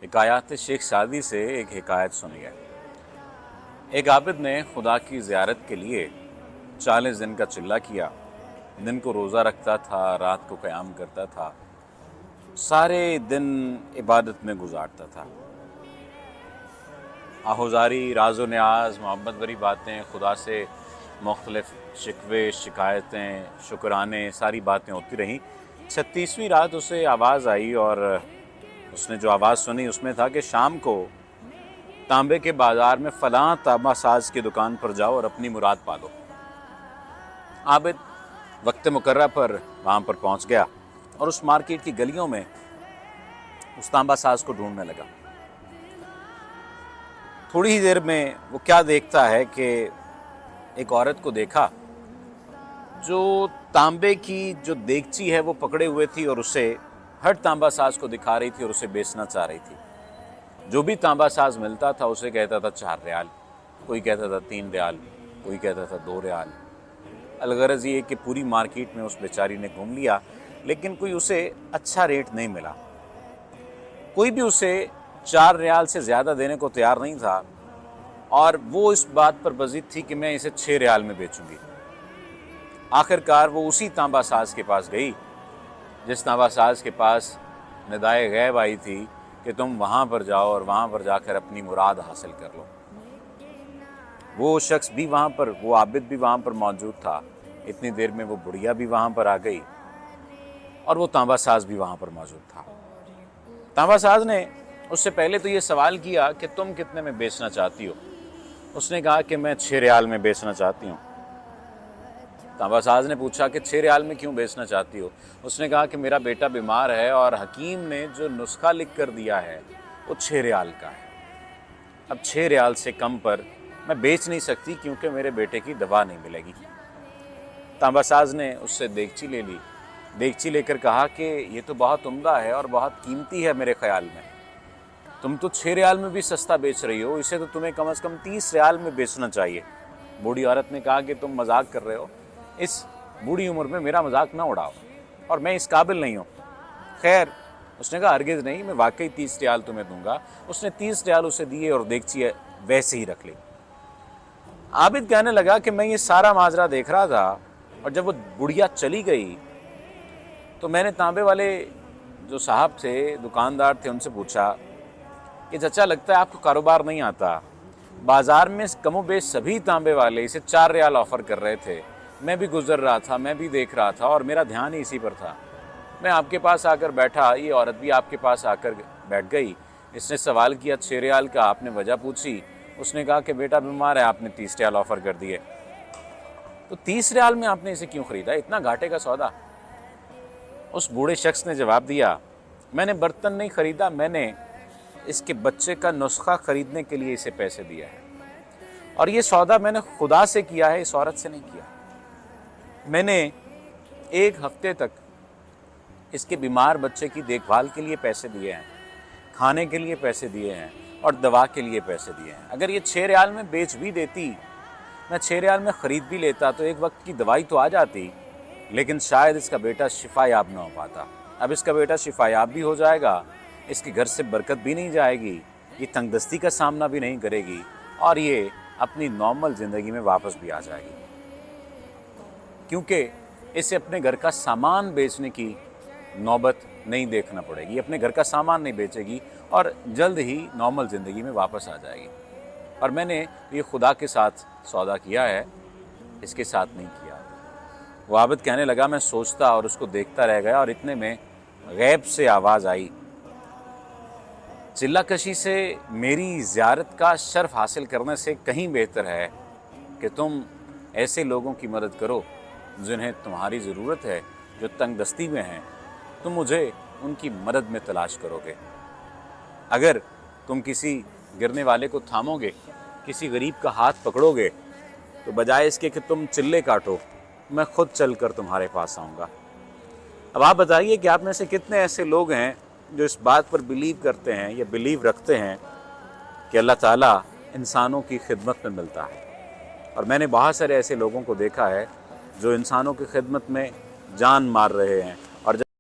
हिकायत शेख सादी से एक हिकायत सुनिए। एक आबिद ने खुदा की ज़ियारत के लिए 40 दिन का चिल्ला किया। दिन को रोज़ा रखता था, रात को क़याम करता था, सारे दिन इबादत में गुजारता था। आहुजारी, राज़ो न्याज, मोहब्बत भरी बातें, खुदा से मुख्तलिफ़ शिकवे, शिकायतें, शुक्राने, सारी बातें होती रहीं। 36वीं रात उसे आवाज़ आई और उसने जो आवाज़ सुनी उसमें था कि शाम को तांबे के बाज़ार में फ़लाँ तांबा साज की दुकान पर जाओ और अपनी मुराद पालो। आबिद वक्त मुकर्रा पर वहाँ पर पहुँच गया और उस मार्केट की गलियों में उस तांबा साज को ढूंढने लगा। थोड़ी ही देर में वो क्या देखता है कि एक औरत को देखा जो तांबे की जो देगची है वो पकड़े हुए थी और उसे हर तांबा साज को दिखा रही थी और उसे बेचना चाह रही थी। जो भी तांबा साज मिलता था उसे कहता था 4 रियाल, कोई कहता था 3 रियाल, कोई कहता था 2 रियाल। अलगरज ये कि पूरी मार्केट में उस बेचारी ने घूम लिया, लेकिन कोई उसे अच्छा रेट नहीं मिला। कोई भी उसे 4 रियाल से ज़्यादा देने को तैयार नहीं था और वो इस बात पर बज़िद थी कि मैं इसे 6 रियाल में बेचूंगी। आखिरकार वो उसी तांबा साज के पास गई जिस तांबा साज के पास निदाए गैब आई थी कि तुम वहाँ पर जाओ और वहाँ पर जाकर अपनी मुराद हासिल कर लो। वो शख्स भी वहाँ पर, वो आबिद भी वहाँ पर मौजूद था। इतनी देर में वो बुढ़िया भी वहाँ पर आ गई और वो तांबा साज भी वहाँ पर मौजूद था। तांबा साज ने उससे पहले तो ये सवाल किया कि तुम कितने में बेचना चाहती हो। उसने कहा कि मैं 6 रियाल में बेचना चाहती हूँ। तांबा साज ने पूछा कि 6 रियाल में क्यों बेचना चाहती हो। उसने कहा कि मेरा बेटा बीमार है और हकीम ने जो नुस्खा लिख कर दिया है वो 6 रियाल का है। अब 6 रियाल से कम पर मैं बेच नहीं सकती क्योंकि मेरे बेटे की दवा नहीं मिलेगी। तांबा साज ने उससे देगची ले ली। देगची लेकर कहा कि ये तो बहुत उम्दा है और बहुत कीमती है मेरे ख्याल में। तुम तो 6 रियाल में भी सस्ता बेच रही हो, इसे तो तुम्हें कम से कम 30 रियाल में बेचना चाहिए। बूढ़ी औरत ने कहा कि तुम मजाक कर रहे हो, इस बूढ़ी उम्र में मेरा मजाक ना उड़ाओ और मैं इस काबिल नहीं हूँ। खैर, उसने कहा हरगिज़ नहीं, मैं वाकई 30 रियाल तुम्हें दूंगा। उसने 30 रियाल उसे दिए और देगची वैसे ही रख ली। आबिद कहने लगा कि मैं ये सारा माजरा देख रहा था और जब वो बुढ़िया चली गई तो मैंने तांबे वाले जो साहब थे, दुकानदार थे, उनसे पूछा कि चाचा लगता है आपको कारोबार नहीं आता। बाज़ार में कमो बेश सभी तांबे वाले इसे 4 रियाल ऑफ़र कर रहे थे। मैं भी गुजर रहा था, मैं भी देख रहा था और मेरा ध्यान ही इसी पर था। मैं आपके पास आकर बैठा, ये औरत भी आपके पास आकर बैठ गई। इसने सवाल किया 6 रियाल का, आपने वजह पूछी, उसने कहा कि बेटा बीमार है, आपने 30 रियाल ऑफ़र कर दिए। तो 30 रियाल में आपने इसे क्यों ख़रीदा, इतना घाटे का सौदा? उस बूढ़े शख्स ने जवाब दिया, मैंने बर्तन नहीं ख़रीदा, मैंने इसके बच्चे का नुस्खा ख़रीदने के लिए इसे पैसे दिया है और ये सौदा मैंने खुदा से किया है, इस औरत से नहीं किया। मैंने 1 हफ्ते तक इसके बीमार बच्चे की देखभाल के लिए पैसे दिए हैं, खाने के लिए पैसे दिए हैं और दवा के लिए पैसे दिए हैं। अगर ये 6 रियाल में बेच भी देती, मैं 6 रियाल में ख़रीद भी लेता तो एक वक्त की दवाई तो आ जाती, लेकिन शायद इसका बेटा शिफायाब ना हो पाता। अब इसका बेटा शिफायाब भी हो जाएगा, इसके घर से बरकत भी नहीं जाएगी, ये तंगदस्ती का सामना भी नहीं करेगी और ये अपनी नॉर्मल ज़िंदगी में वापस भी आ जाएगी, क्योंकि इसे अपने घर का सामान बेचने की नौबत नहीं देखना पड़ेगी। अपने घर का सामान नहीं बेचेगी और जल्द ही नॉर्मल ज़िंदगी में वापस आ जाएगी। और मैंने ये खुदा के साथ सौदा किया है, इसके साथ नहीं किया। वो आबिद कहने लगा, मैं सोचता और उसको देखता रह गया और इतने में गैब से आवाज़ आई, चिल्ला कशी से मेरी ज़ियारत का शर्फ हासिल करने से कहीं बेहतर है कि तुम ऐसे लोगों की मदद करो जिन्हें तुम्हारी ज़रूरत है, जो तंग दस्ती में हैं। तुम मुझे उनकी मदद में तलाश करोगे। अगर तुम किसी गिरने वाले को थामोगे, किसी गरीब का हाथ पकड़ोगे, तो बजाय इसके कि तुम चिल्ले काटो, मैं खुद चलकर तुम्हारे पास आऊँगा। अब आप बताइए कि आप में से कितने ऐसे लोग हैं जो इस बात पर बिलीव करते हैं या बिलीव रखते हैं कि अल्लाह ताला इंसानों की खिदमत में मिलता है। और मैंने बहुत सारे ऐसे लोगों को देखा है जो इंसानों की खिदमत में जान मार रहे हैं,